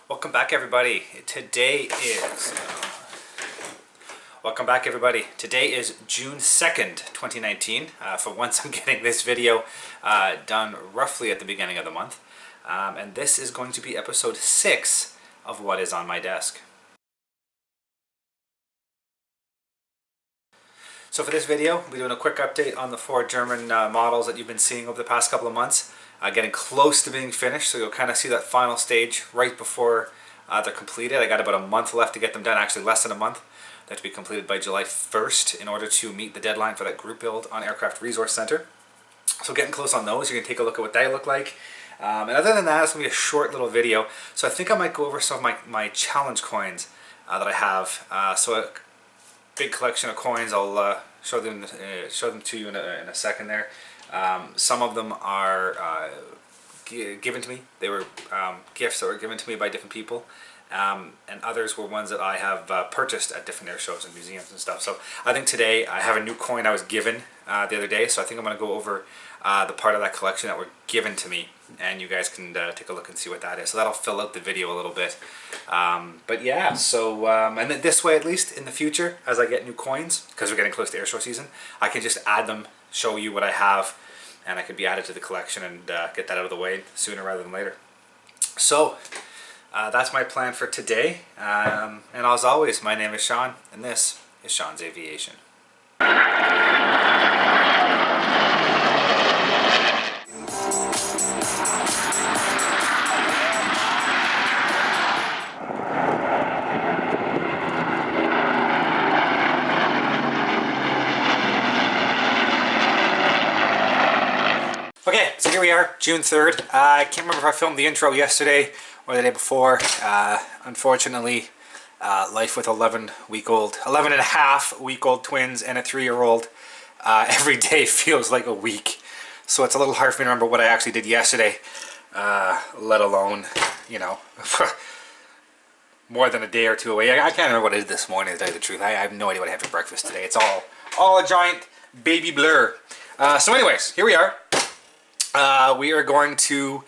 Welcome back, everybody. Welcome back, everybody. Today is June 2nd, 2019. For once, I'm getting this video done roughly at the beginning of the month. And this is going to be episode 6 of What Is On My Desk. So for this video, we're doing a quick update on the 4 German models that you've been seeing over the past couple of months. Getting close to being finished, so you'll kind of see that final stage right before they're completed. I got about a month left to get them done, actually less than a month. They have to be completed by July 1st in order to meet the deadline for that group build on Aircraft Resource Center. So getting close on those, you can take a look at what they look like. And other than that, it's going to be a short little video. So I think I might go over some of my challenge coins that I have. So a big collection of coins. I'll show them to you in a second there. Some of them are given to me. They were gifts that were given to me by different people. And others were ones that I have purchased at different air shows and museums and stuff. So I think today I have a new coin I was given the other day. So I think I'm going to go over the part of that collection that were given to me. And you guys can take a look and see what that is. So that'll fill out the video a little bit. But yeah, so and this way, at least in the future, as I get new coins, because we're getting close to air show season, I can just add them, show you what I have, and I can be added to the collection and get that out of the way sooner rather than later. So that's my plan for today. And as always, my name is Sean, and this is Sean's Aviation. Okay, so here we are, June 3rd. I can't remember if I filmed the intro yesterday or the day before. Unfortunately, life with 11 and a half week old twins and a 3-year-old, every day feels like a week. So it's a little hard for me to remember what I actually did yesterday, let alone, you know, more than a day or two away. I can't remember what I did this morning, to tell you the truth. I have no idea what I had for breakfast today. It's all a giant baby blur. So anyways, here we are. We are going to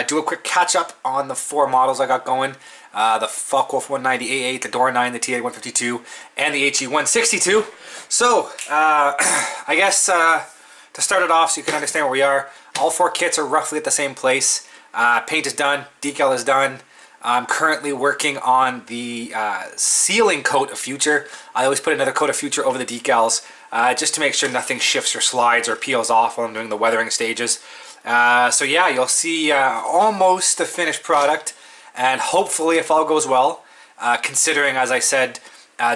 do a quick catch-up on the 4 models I got going. The Focke-Wulf 190A8, the Dora 9, the TA152, and the HE162. So, I guess to start it off so you can understand where we are, all 4 kits are roughly at the same place. Paint is done, decal is done. I'm currently working on the sealing coat of Future. I always put another coat of Future over the decals just to make sure nothing shifts or slides or peels off while I'm doing the weathering stages. So yeah, you'll see almost the finished product, and hopefully if all goes well, considering, as I said,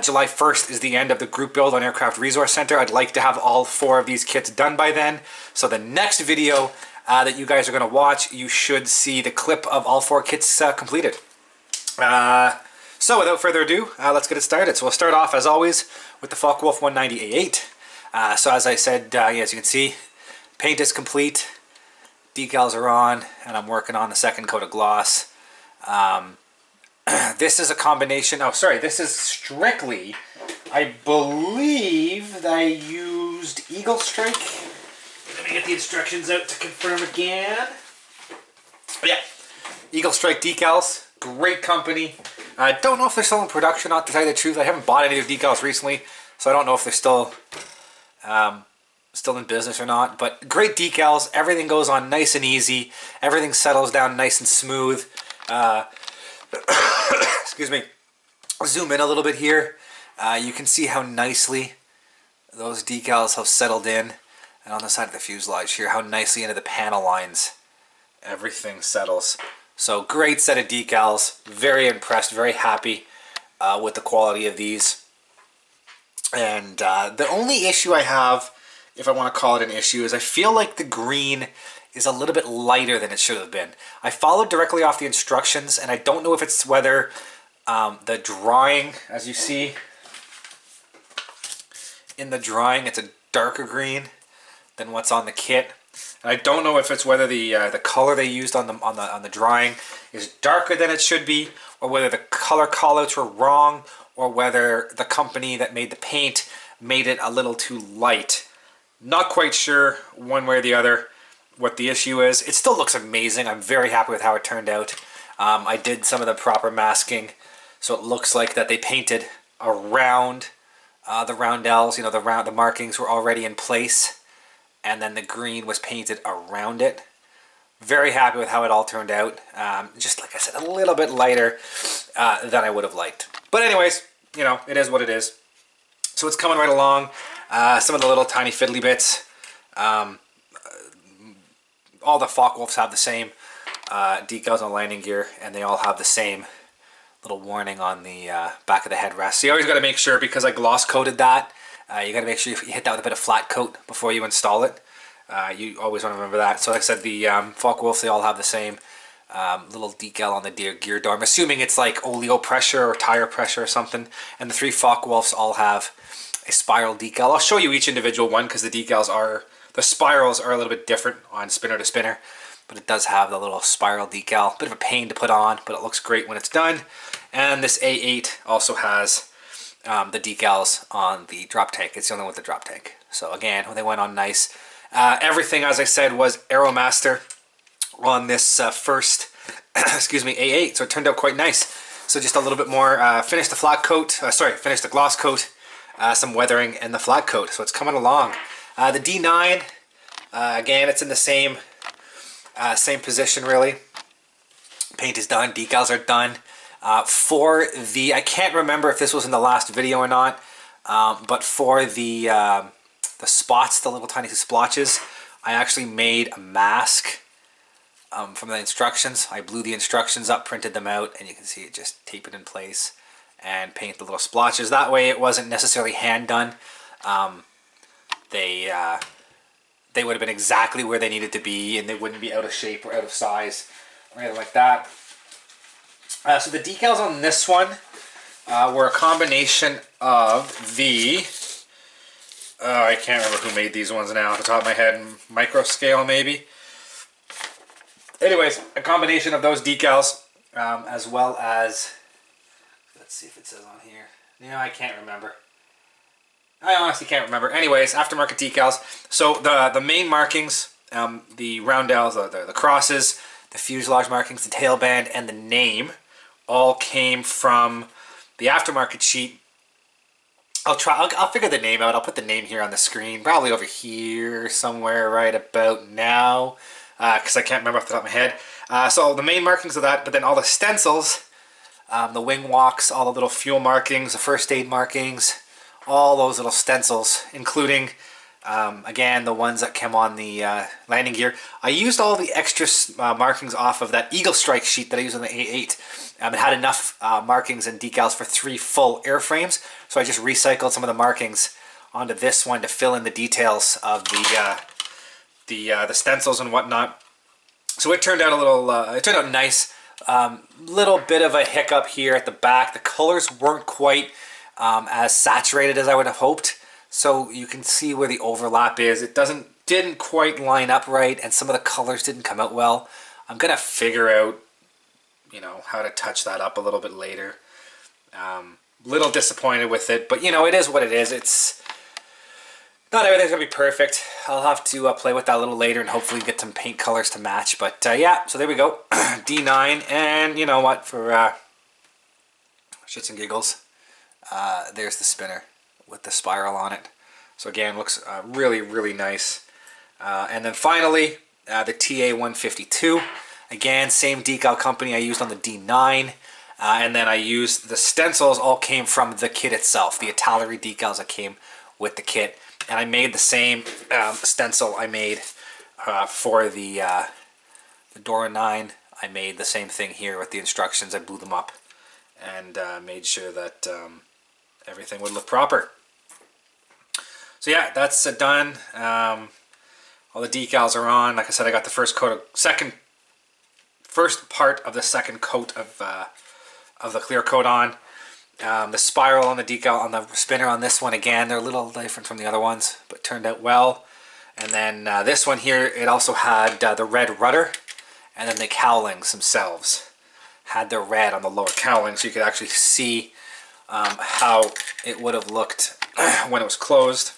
July 1st is the end of the group build on Aircraft Resource Center. I'd like to have all 4 of these kits done by then. So the next video that you guys are going to watch, you should see the clip of all 4 kits completed. So without further ado, let's get it started. So we'll start off, as always, with the Focke-Wulf 190A8. So as I said, as you can see, paint is complete. Decals are on, and I'm working on the second coat of gloss. This is a combination, this is strictly, I believe that I used Eagle Strike. Let me get the instructions out to confirm again. Yeah, Eagle Strike decals, great company. I don't know if they're still in production, not to tell you the truth. I haven't bought any of their decals recently, so I don't know if they're still in business or not, but great decals. Everything goes on nice and easy. Everything settles down nice and smooth. Excuse me. I'll zoom in a little bit here. You can see how nicely those decals have settled in, and on the side of the fuselage here, how nicely into the panel lines everything settles. So great set of decals. Very impressed, very happy with the quality of these. And the only issue I have, if I want to call it an issue, is I feel like the green is a little bit lighter than it should have been. I followed directly off the instructions, and I don't know if it's whether the drawing, as you see in the drawing, it's a darker green than what's on the kit. And I don't know if it's whether the color they used on the drawing is darker than it should be, or whether the color callouts were wrong, or whether the company that made the paint made it a little too light. Not quite sure one way or the other what the issue is. It still looks amazing. I'm very happy with how it turned out. I did some of the proper masking, so it looks like that they painted around the roundels. You know, the markings were already in place, and then the green was painted around it. Very happy with how it all turned out. Just like I said, a little bit lighter than I would have liked. But anyways, you know, it is what it is. So it's coming right along. Some of the little tiny fiddly bits. All the Focke-Wulfs have the same decals on landing gear, and they all have the same little warning on the back of the headrest. So you always got to make sure, because I gloss coated that, you got to make sure you hit that with a bit of flat coat before you install it. You always want to remember that. So like I said, the Focke-Wulfs, they all have the same little decal on the gear door. I'm assuming it's like oleo pressure or tire pressure or something. And the 3 Focke-Wulfs all have a spiral decal. I'll show you each individual one, because the spirals are a little bit different on spinner to spinner. But it does have the little spiral decal. Bit of a pain to put on, but it looks great when it's done. And this A8 also has the decals on the drop tank. It's the only one with the drop tank. So again, they went on nice. Everything, as I said, was Aeromaster on this first excuse me, A8. So it turned out quite nice. So just a little bit more, finish the finish the gloss coat, some weathering, and the flat coat. So it's coming along. The D9, again, it's in the same position really. Paint is done, decals are done. For the, I can't remember if this was in the last video or not, but for the spots, the little tiny splotches, I actually made a mask from the instructions. I blew the instructions up, printed them out, and you can see it just tape it in place and paint the little splotches. That way it wasn't necessarily hand done. They would have been exactly where they needed to be, and they wouldn't be out of shape or out of size or anything like that. So the decals on this one were a combination of the, I can't remember who made these ones now off the top of my head, Micro Scale maybe. Anyways, a combination of those decals, as well as, let's see if it says on here. Yeah, I can't remember. I honestly can't remember. Anyways, aftermarket decals. So the main markings, the roundels, the crosses, the fuselage markings, the tail band, and the name all came from the aftermarket sheet. I'll figure the name out. I'll put the name here on the screen, probably over here somewhere right about now, because I can't remember off the top of my head. So the main markings of that, but then all the stencils, the wing walks, all the little fuel markings, the first aid markings, all those little stencils, including, again, the ones that came on the landing gear. I used all the extra markings off of that Eagle Strike sheet that I used on the A8. It had enough markings and decals for 3 full airframes, so I just recycled some of the markings onto this one to fill in the details of the stencils and whatnot. So it turned out a little, it turned out nice. Little bit of a hiccup here at the back. The colors weren't quite as saturated as I would have hoped. So you can see where the overlap is. It didn't quite line up right, and some of the colors didn't come out well. I'm gonna figure out, you know, how to touch that up a little bit later. Little disappointed with it, but you know, it is what it is. It's not everything's gonna be perfect. I'll have to play with that a little later and hopefully get some paint colors to match. But yeah, so there we go. D9, and you know what? For shits and giggles, there's the spinner with the spiral on it. So again, looks really, really nice. And then finally, the TA152. Again, same decal company I used on the D9. And then I used the stencils, all came from the kit itself. The Italeri decals that came with the kit. And I made the same stencil I made for the Dora 9. I made the same thing here with the instructions. I blew them up and made sure that everything would look proper. So yeah, that's done. All the decals are on. Like I said, I got the first part of the second coat of the clear coat on. The spiral on the decal on the spinner on this one, again, they're a little different from the other ones, but turned out well. And then this one here, it also had the red rudder, and then the cowlings themselves had the red on the lower cowling, so you could actually see how it would have looked when it was closed,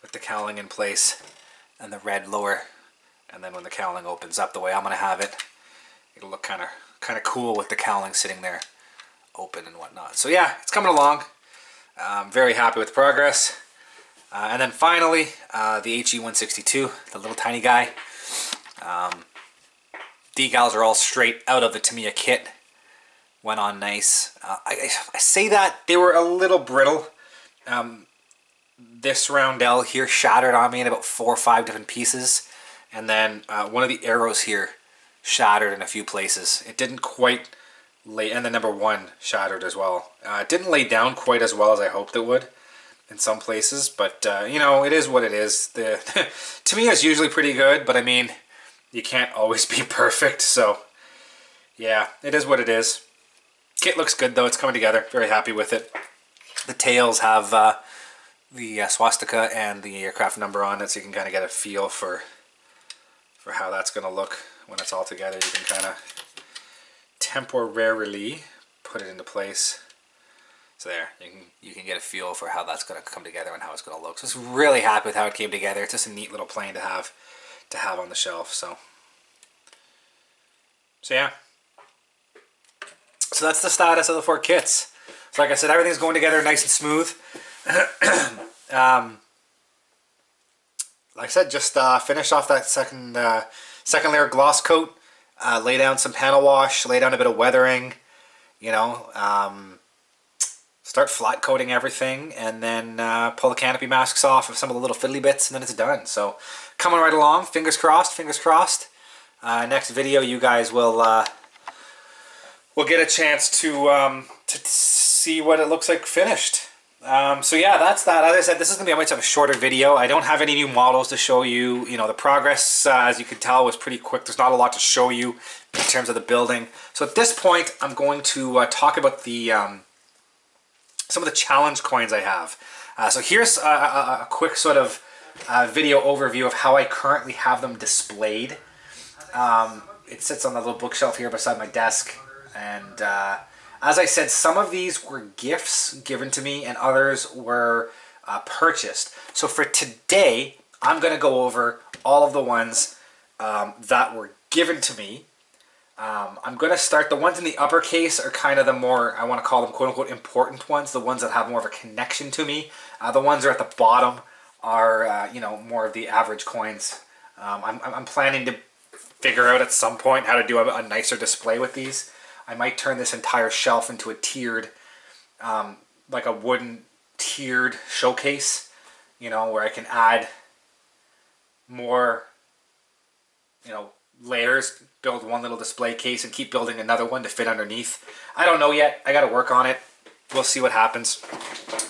with the cowling in place and the red lower, and then when the cowling opens up the way I'm going to have it, It'll look kind of cool with the cowling sitting there open and whatnot. So yeah, it's coming along. I'm very happy with the progress. And then finally, the HE162, the little tiny guy. Decals are all straight out of the Tamiya kit. Went on nice. I say that they were a little brittle. This roundel here shattered on me in about 4 or 5 different pieces. And then one of the arrows here shattered in a few places. It didn't quite lay, and the number 1 shattered as well. It didn't lay down quite as well as I hoped it would in some places, but you know, it is what it is. Tamiya is usually pretty good, but I mean, you can't always be perfect, so yeah, it is what it is. Kit looks good though, it's coming together, very happy with it. The tails have the swastika and the aircraft number on it, so you can kind of get a feel for how that's going to look when it's all together. You can kind of temporarily put it into place. So there, you can get a feel for how that's going to come together and how it's going to look. So I'm really happy with how it came together. It's just a neat little plane to have on the shelf. So yeah. So that's the status of the 4 kits. So like I said, everything's going together nice and smooth. Like I said, just finish off that second layer gloss coat, lay down some panel wash, lay down a bit of weathering, you know, start flat coating everything, and then pull the canopy masks off of some of the little fiddly bits, and then it's done. So coming right along, fingers crossed, fingers crossed. Next video, you guys will get a chance to see what it looks like finished. So yeah, that's that. As I said, this is going to be a much of a shorter video. I don't have any new models to show you. You know, the progress, as you can tell, was pretty quick. There's not a lot to show you in terms of the building. So at this point, I'm going to talk about the some of the challenge coins I have. So here's a quick sort of video overview of how I currently have them displayed. It sits on the little bookshelf here beside my desk, and as I said, some of these were gifts given to me and others were purchased. So for today, I'm going to go over all of the ones that were given to me. I'm going to start, the ones in the uppercase are kind of the more, I want to call them quote-unquote important ones, the ones that have more of a connection to me. The ones that are at the bottom are, you know, more of the average coins. I'm planning to figure out at some point how to do a nicer display with these. I might turn this entire shelf into a tiered, like a wooden tiered showcase, you know, where I can add more, you know, layers, build one little display case and keep building another one to fit underneath. I don't know yet. I got to work on it. We'll see what happens.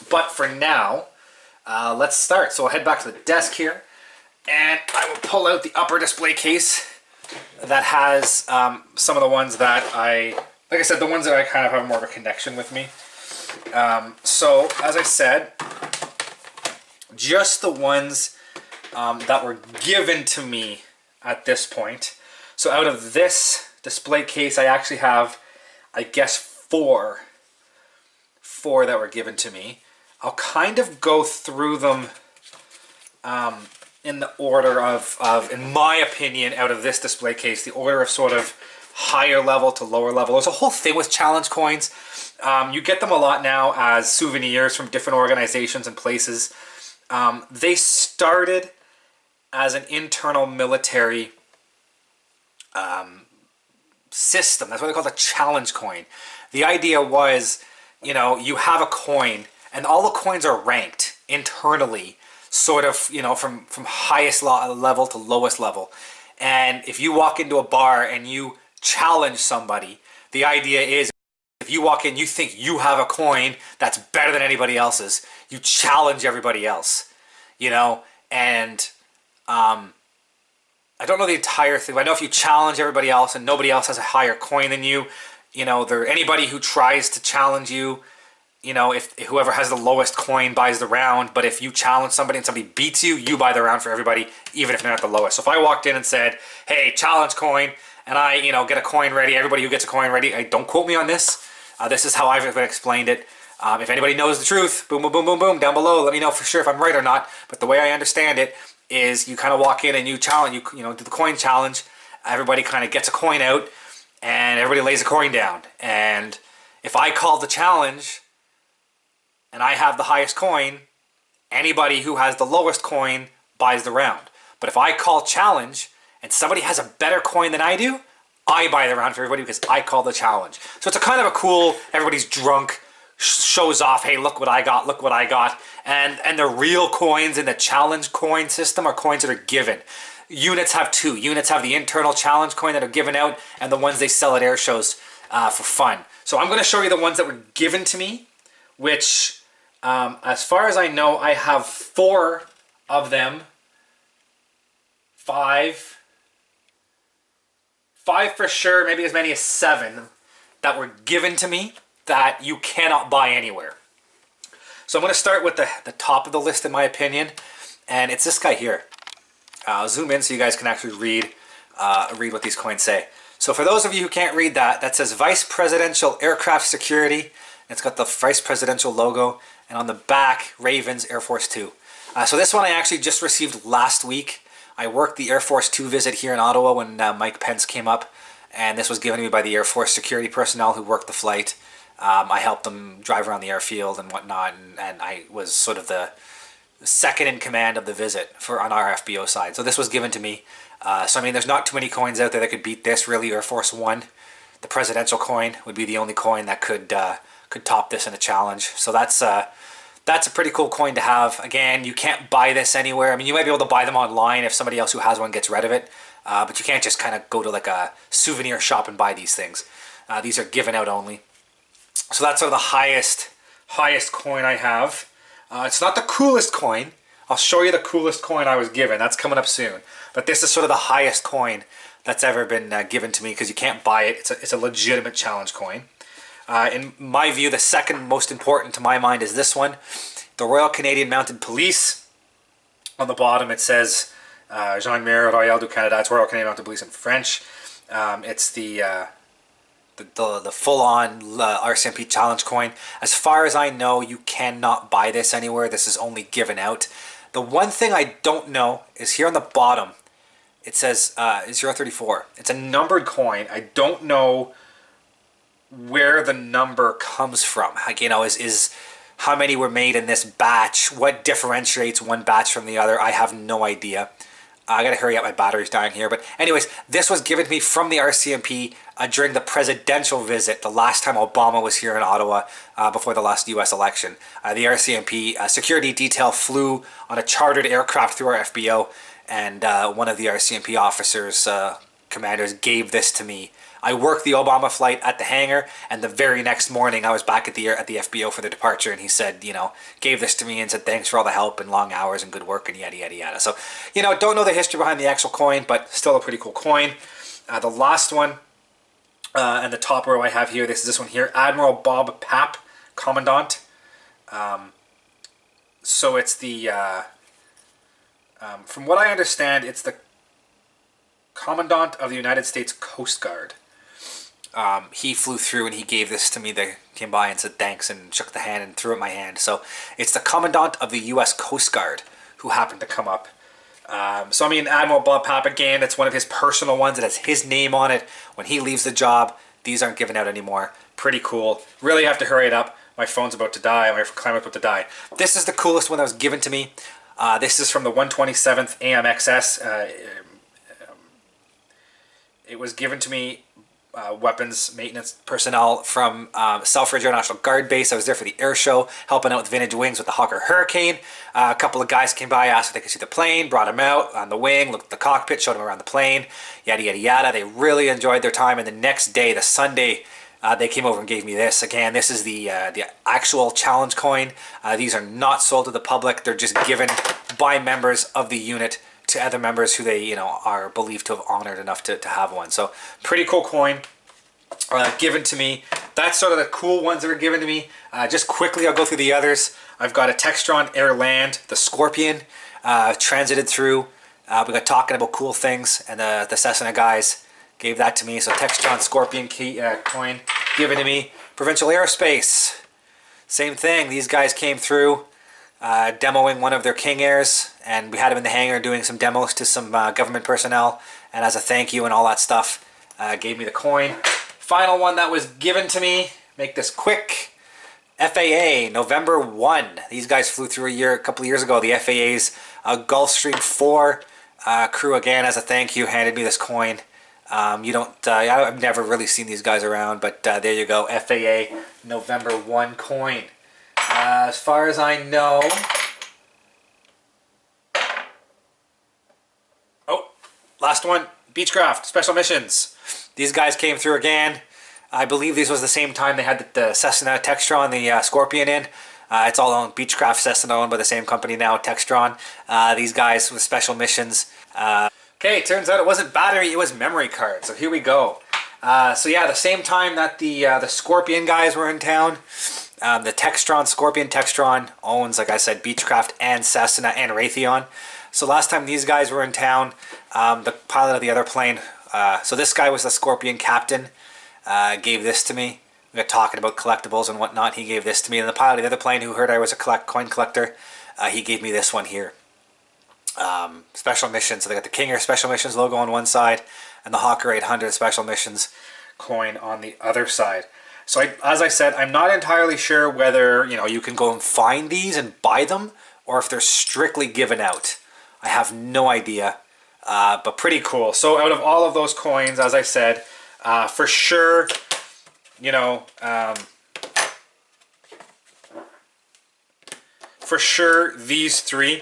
But for now, let's start. So I'll head back to the desk here and I will pull out the upper display case that has some of the ones that like I said, the ones that I kind of have more of a connection with me. So, as I said, just the ones that were given to me at this point. So out of this display case, I actually have, I guess, four that were given to me. I'll kind of go through them in the order of, in my opinion, out of this display case, the order of sort of higher level to lower level. There's a whole thing with challenge coins. You get them a lot now as souvenirs from different organizations and places. They started as an internal military system. That's what they call the challenge coin. The idea was, you know, you have a coin and all the coins are ranked internally, sort of, you know, from highest level to lowest level. And if you walk into a bar and you challenge somebody, the idea is if you walk in, you think you have a coin that's better than anybody else's, you challenge everybody else, you know. And I don't know the entire thing, but I know if you challenge everybody else and nobody else has a higher coin than you, you know, anybody who tries to challenge you, you know, if whoever has the lowest coin buys the round, but if you challenge somebody and somebody beats you, you buy the round for everybody, even if they're not the lowest. So if I walked in and said, hey, challenge coin, and I, you know, get a coin ready, everybody who gets a coin ready, don't quote me on this. This is how I've explained it. If anybody knows the truth, boom, boom, boom, boom, boom, down below, let me know for sure if I'm right or not. But the way I understand it is you kind of walk in and you challenge, you know, do the coin challenge. Everybody kind of gets a coin out. and everybody lays a coin down. And if I call the challenge and I have the highest coin, anybody who has the lowest coin buys the round. But if I call challenge and somebody has a better coin than I do, I buy the round for everybody because I call the challenge. So it's a kind of a cool, everybody's drunk, shows off, hey, look what I got, look what I got. And the real coins in the challenge coin system are coins that are given. Units have two. Units have the internal challenge coin that are given out and the ones they sell at air shows for fun. So I'm going to show you the ones that were given to me, which as far as I know, I have 4 of them. 5 for sure, maybe as many as 7 that were given to me that you cannot buy anywhere. So I'm going to start with the top of the list in my opinion, and it's this guy here. I'll zoom in so you guys can actually read what these coins say. So for those of you who can't read that, that says Vice Presidential Aircraft Security. It's got the Vice Presidential logo, and on the back, Ravens Air Force 2. So this one I actually just received last week. I worked the Air Force 2 visit here in Ottawa when Mike Pence came up, and this was given to me by the Air Force security personnel who worked the flight. I helped them drive around the airfield and whatnot, and I was sort of the second in command of the visit on our FBO side. So this was given to me. So I mean, there's not too many coins out there that could beat this. Really, Air Force One, the presidential coin, would be the only coin that could top this in a challenge. So that's a pretty cool coin to have. Again, you can't buy this anywhere. I mean, you might be able to buy them online if somebody else who has one gets rid of it, but you can't just kind of go to like a souvenir shop and buy these things. These are given out only. So that's sort of the highest coin I have. It's not the coolest coin. I'll show you the coolest coin I was given. That's coming up soon. But this is sort of the highest coin that's ever been given to me because you can't buy it. It's a legitimate challenge coin. In my view, the second most important to my mind is this one. The Royal Canadian Mounted Police. On the bottom it says Gendarmerie Royale du Canada. It's Royal Canadian Mounted Police in French. It's the full-on RCMP challenge coin. As far as I know, you cannot buy this anywhere. This is only given out. The one thing I don't know is here on the bottom, it says 034. It's a numbered coin. I don't know where the number comes from. Like, you know, is how many were made in this batch? What differentiates one batch from the other? I have no idea. I gotta hurry up, my battery's dying here. But anyways, this was given to me from the RCMP during the presidential visit, the last time Obama was here in Ottawa before the last US election. The RCMP security detail flew on a chartered aircraft through our FBO, and one of the RCMP officers, commanders, gave this to me. I worked the Obama flight at the hangar, and the very next morning I was back at the FBO for the departure, and he said, you know, gave this to me and said thanks for all the help and long hours and good work and yada yada yada. So, you know, don't know the history behind the actual coin, but still a pretty cool coin. The last one, and the top row I have here, this one here, Admiral Bob Papp, Commandant. So it's the, from what I understand, it's the Commandant of the United States Coast Guard. He flew through and he gave this to me. They came by and said thanks and shook the hand and threw it in my hand. So it's the Commandant of the U.S. Coast Guard who happened to come up. So I mean, Admiral Bob Papp, again, that's one of his personal ones. It has his name on it. When he leaves the job, these aren't given out anymore. Pretty cool. Really have to hurry it up. My phone's about to die. My climate about to die. This is the coolest one that was given to me. This is from the 127th AMXS. It was given to me, weapons maintenance personnel from Selfridge Air National Guard Base. I was there for the air show, helping out with Vintage Wings with the Hawker Hurricane. A couple of guys came by, asked if they could see the plane, brought them out on the wing, looked at the cockpit, showed them around the plane, yada yada yada. They really enjoyed their time, and the next day, the Sunday, they came over and gave me this. Again, this is the actual challenge coin. These are not sold to the public. They're just given by members of the unit to other members who they, you know, are believed to have honored enough to have one. So pretty cool coin given to me. That's sort of the cool ones that were given to me. Just quickly, I'll go through the others. I've got a Textron Air Land, the Scorpion, transited through. We got talking about cool things, and the Cessna guys gave that to me. So Textron Scorpion coin given to me. Provincial Aerospace, same thing. These guys came through demoing one of their King Airs, and we had him in the hangar doing some demos to some government personnel, and as a thank you and all that stuff, gave me the coin. Final one that was given to me, make this quick, FAA, November 1. These guys flew through a couple of years ago. The FAA's Gulfstream 4 crew, again, as a thank you, handed me this coin. I've never really seen these guys around, but there you go, FAA November 1 coin. As far as I know... Oh, last one, Beechcraft, Special Missions. These guys came through again. I believe this was the same time they had the Cessna Textron, the Scorpion in. It's all owned, Beechcraft Cessna, owned by the same company now, Textron. These guys with Special Missions. Okay, it turns out it wasn't battery, it was memory card. So here we go. So yeah, the same time that the Scorpion guys were in town, the Textron, Scorpion Textron owns, like I said, Beechcraft and Cessna and Raytheon. So last time these guys were in town, the pilot of the other plane, so this guy was the Scorpion captain, gave this to me. We got talking about collectibles and whatnot. He gave this to me. And the pilot of the other plane, who heard I was a coin collector, he gave me this one here. Special Missions. So they got the King Air Special Missions logo on one side and the Hawker 800 Special Missions coin on the other side. So as I said, I'm not entirely sure whether you can go and find these and buy them or if they're strictly given out. I have no idea, but pretty cool. So out of all of those coins, as I said, for sure, these three,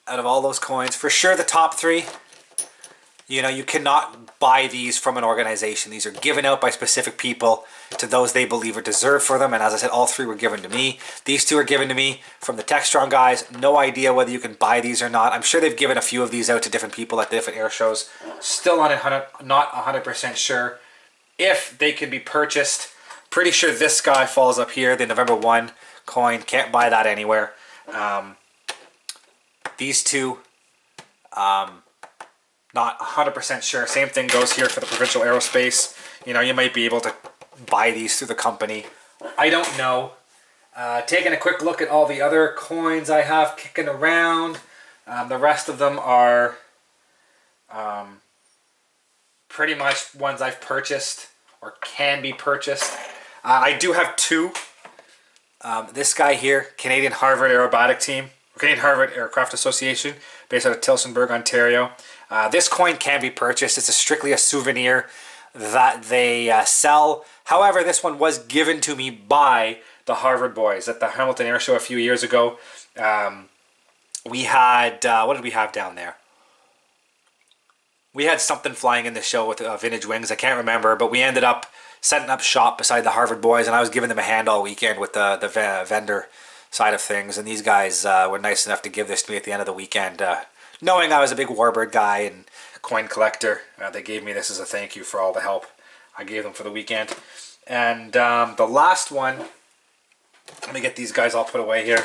out of all those coins, for sure the top three, you cannot buy these from an organization. These are given out by specific people to those they believe are deserved for them. And as I said, all three were given to me. These two are given to me from the Textron guys. No idea whether you can buy these or not. I'm sure they've given a few of these out to different people at different air shows. Still not 100% sure if they can be purchased. Pretty sure this guy falls up here, the November 1 coin. Can't buy that anywhere. These two, not 100% sure. Same thing goes here for the Provincial Aerospace. You might be able to buy these through the company. I don't know. Taking a quick look at all the other coins I have kicking around. The rest of them are pretty much ones I've purchased or can be purchased. I do have two. This guy here, Canadian Harvard Aerobatic Team, Canadian Harvard Aircraft Association, based out of Tillsonburg, Ontario. This coin can be purchased. It's strictly a souvenir that they sell. However, this one was given to me by the Harvard boys at the Hamilton Air Show a few years ago. We had, what did we have down there? We had something flying in the show with vintage wings. I can't remember, but we ended up setting up shop beside the Harvard boys, and I was giving them a hand all weekend with the vendor side of things. And these guys were nice enough to give this to me at the end of the weekend. Knowing I was a big Warbird guy and coin collector, they gave me this as a thank you for all the help I gave them for the weekend. And the last one, let me get these guys all put away here.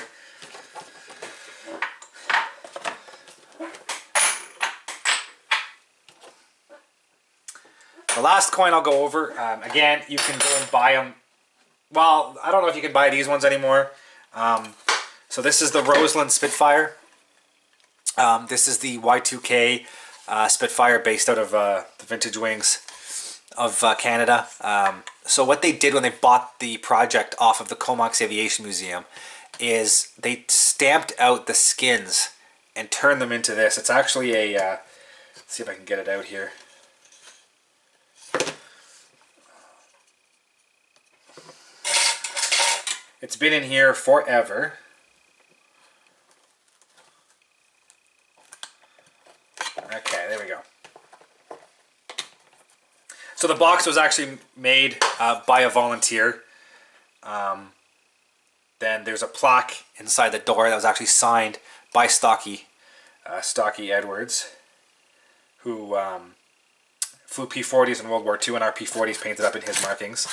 The last coin I'll go over, again, you can go and buy them. Well, I don't know if you can buy these ones anymore. So this is the Roseland Spitfire. This is the Y2K Spitfire based out of the Vintage Wings of Canada. So what they did when they bought the project off of the Comox Aviation Museum is they stamped out the skins and turned them into this. It's actually a, let's see if I can get it out here. It's been in here forever. Okay, there we go. So the box was actually made by a volunteer. Then there's a plaque inside the door that was actually signed by Stocky Edwards, who flew P-40s in World War II, and our P-40s painted up in his markings.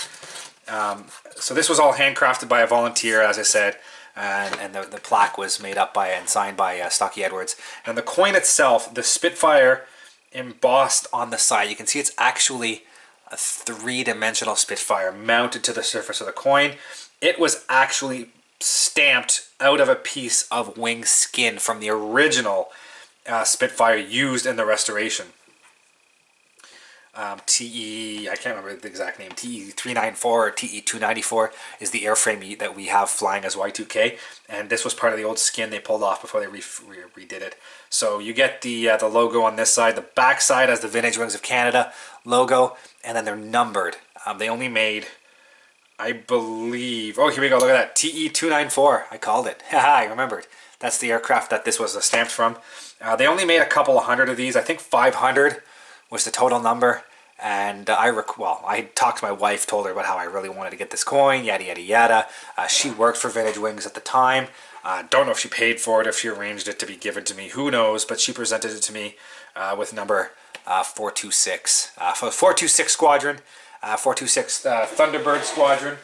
So this was all handcrafted by a volunteer, as I said, and the plaque was made up by and signed by Stocky Edwards. And the coin itself, the Spitfire embossed on the side, you can see it's actually a three-dimensional Spitfire mounted to the surface of the coin. It was actually stamped out of a piece of wing skin from the original Spitfire used in the restoration. TE, I can't remember the exact name, TE394 or TE294 is the airframe that we have flying as Y2K, and this was part of the old skin they pulled off before they redid it. So you get the logo on this side. The back side has the Vintage Wings of Canada logo, and then they're numbered. They only made, I believe, oh, here we go, look at that, TE294, I called it. Haha, I remembered. That's the aircraft that this was stamped from. They only made a couple of hundred of these. I think 500 was the total number. And I talked to my wife, told her about how I really wanted to get this coin, yada, yada, yada. She worked for Vintage Wings at the time. Don't know if she paid for it, if she arranged it to be given to me, who knows, but she presented it to me with number 426. For the 426 Squadron, 426 Thunderbird Squadron.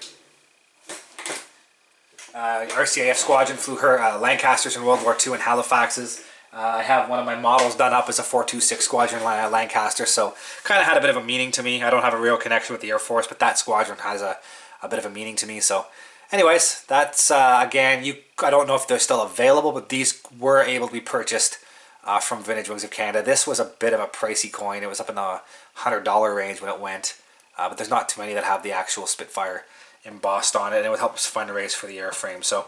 RCAF Squadron flew her Lancasters in World War II and Halifaxes. I have one of my models done up as a 426 Squadron Lancaster, so kind of had a bit of a meaning to me. I don't have a real connection with the Air Force, but that squadron has a bit of a meaning to me. So anyways, that's, again, I don't know if they're still available, but these were able to be purchased from Vintage Wings of Canada. This was a bit of a pricey coin. It was up in the $100 range when it went, but there's not too many that have the actual Spitfire embossed on it, and it would help us fundraise for the airframe. So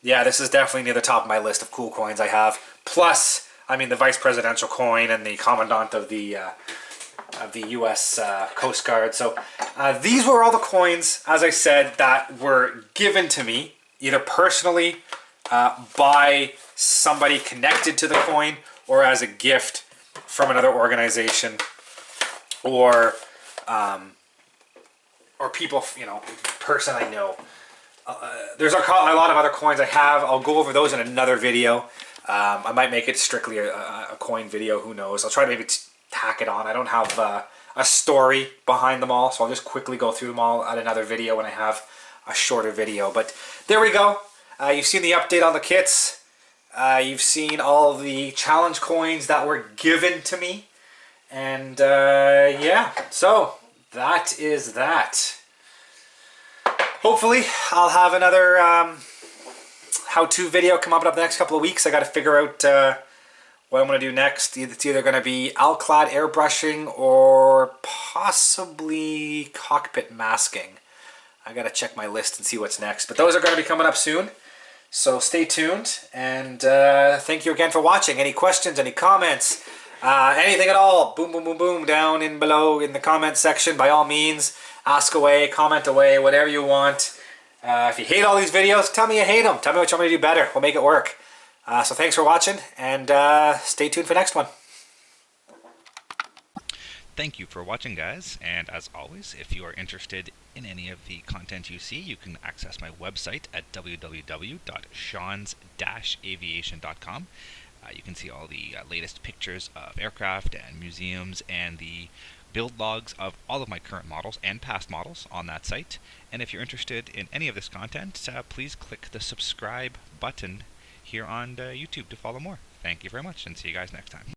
yeah, this is definitely near the top of my list of cool coins I have. Plus, I mean, the Vice Presidential coin and the Commandant of the U.S. Coast Guard. So these were all the coins, as I said, that were given to me, either personally by somebody connected to the coin, or as a gift from another organization, or people, you know, person I know. There's a lot of other coins I have. I'll go over those in another video. I might make it strictly a coin video, who knows. I'll try to maybe tack it on. I don't have a story behind them all, so I'll just quickly go through them all at another video when I have a shorter video. But there we go. You've seen the update on the kits. You've seen all the challenge coins that were given to me. And yeah, so that is that. Hopefully, I'll have another how-to video come up in the next couple of weeks. I got to figure out what I'm going to do next. It's either going to be Alclad airbrushing or possibly cockpit masking. I got to check my list and see what's next. But those are going to be coming up soon. So stay tuned. And thank you again for watching. Any questions, any comments, anything at all, boom, boom, boom, boom, down in below in the comment section. By all means, ask away, comment away, whatever you want. If you hate all these videos, tell me you hate them. Tell me what you want me to do better. We'll make it work. So thanks for watching, and stay tuned for the next one. Thank you for watching, guys, and as always, if you are interested in any of the content you see, you can access my website at www.seans-aviation.com. You can see all the latest pictures of aircraft and museums and the build logs of all of my current models and past models on that site. And if you're interested in any of this content, please click the subscribe button here on YouTube to follow more. Thank you very much, and see you guys next time.